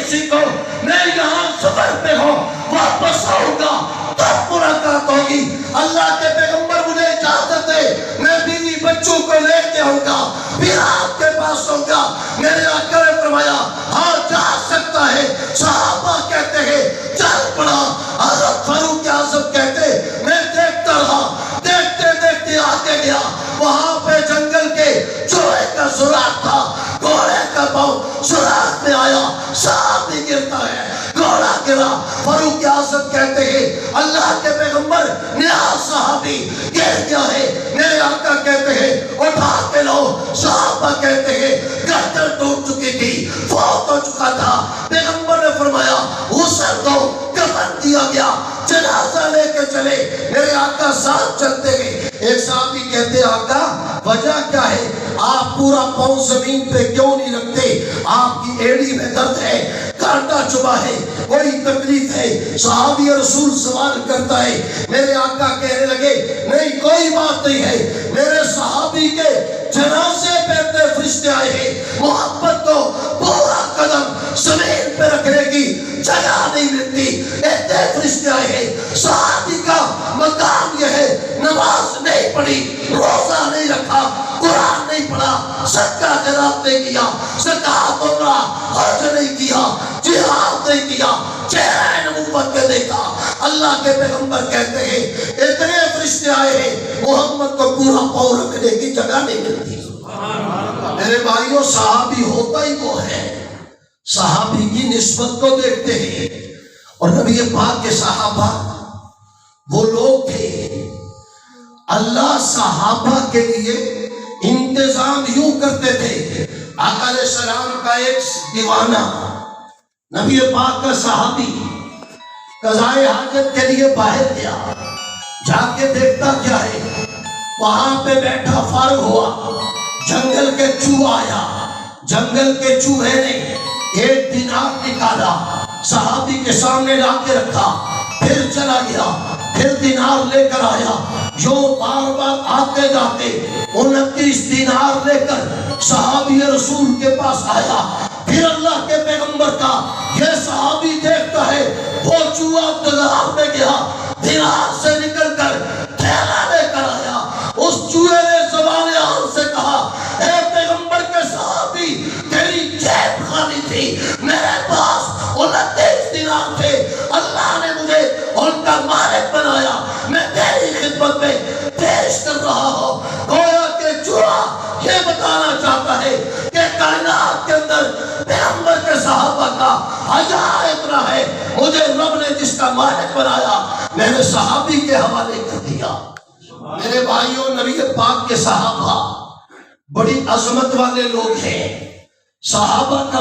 کسی کو میں یہاں سفر پہ ہوں واپس آؤں گا تب ملاقات ہوگی. اللہ کے پیغمبر مجھے اجازت دے میں بیوی بچوں کو لے کے آؤں گا پھر آپ کے پاس ہوں گا. میرے آقا نے فرمایا ہاں جا سکتا ہے. صحابہ کہتے ہیں چل پڑا. حضرت فاروق اعظم کہتے میں دیکھتا رہا دیکھتے دیکھتے آگے گیا. وہاں پہ جنگل کے چوہے کا سوراخ تھا. گھوڑے کا پاؤں سوراخ میں آیا سانپ بھی گرتا ہے گھوڑا گرا. فاروق اعظم کہتے ہیں اللہ کے پیغمبر نیا صحابی گر گیا ہے. میرے آقا کہتے ہیں اٹھا کے لو. صحابہ کہتے ہیں گردن ٹوٹ چکی تھی فوت ہو چکا تھا. پیغمبر نے فرمایا غسل دو کفن دیا گیا جنازہ لے کے چلے. میرے آقا ساتھ چلتے گئے. ایک صحابی کہتے آقا وجہ کیا ہے آپ پورا پاؤں زمین پہ کیوں نہیں رکھتے؟ آپ کی ایڑی میں درد ہے کانٹا چبھا ہے کوئی تکلیف ہے؟ صحابی رسول سوال کرتا ہے. میرے آقا کہنے لگے نہیں کوئی بات نہیں ہے. میرے صحابی کے جنازے پہ فرشتے آئے ہیں محبت کو پورا قدم زمین پہ رکھنے کی جگہ نہیں ملتی. اتنے فرشتے آئے ہیں. صحابی کا مقام یہ ہے نماز نہیں پڑھی روزہ نہیں رکھا قرآن نہیں پڑھا صدقہ خیرات نہیں کیا زکات عمرہ حج نہیں کیا جہاد نہیں کیا چہرہ نبوت کے دیکھا. اللہ کے پیغمبر کہتے ہیں اتنے فرشتے آئے ہیں محمد کو پورا پاؤں رکھنے کی جگہ نہیں ملتی. میرے بھائیوں صحابی ہوتا ہی وہ ہے صحابی کی نسبت کو دیکھتے ہیں. اور نبی پاک کے صحابہ وہ لوگ تھے اللہ صحابہ کے لیے انتظام یوں کرتے تھے. آقا علیہ السلام کا ایک دیوانہ نبی پاک کا صحابی قضائے حاجت کے لیے باہر گیا. جا کے دیکھتا کیا ہے وہاں پہ بیٹھا فارغ ہوا جنگل کے چوہا آیا. جنگل کے چوہے نے ایک دینار نکالا صحابی کے سامنے لا کے رکھا پھر چلا گیا پھر دینار لے کر آیا. جو بار بار آتے جاتے 29 دینار لے کر صحابی رسول کے پاس آیا. پھر اللہ کے پیغمبر کا یہ صحابی دیکھتا ہے وہ چوہا دینار میں گیا دینار سے نکل کر تھیلا لے کر آیا. اس چوہے نے زبان عام سے کہا اے پیغمبر کے صحابی تیری جیب خالی تھی میرے پاس 29 دینار تھے اللہ نے مجھے ان کا مالک بنایا میں تیری خدمت میں پیش کر رہا ہوں. گویا کہ چوہا یہ بتانا چاہتا ہے کہ کائنات کے اندر پیغمبر کے صحابہ کا حیا اتنا ہے مجھے رب نے جس کا مالک بنایا میں نے صحابی کے حوالے کر دیا. میرے بھائیوں نبی پاک کے صحابہ بڑی عظمت والے لوگ ہیں. صحابہ کا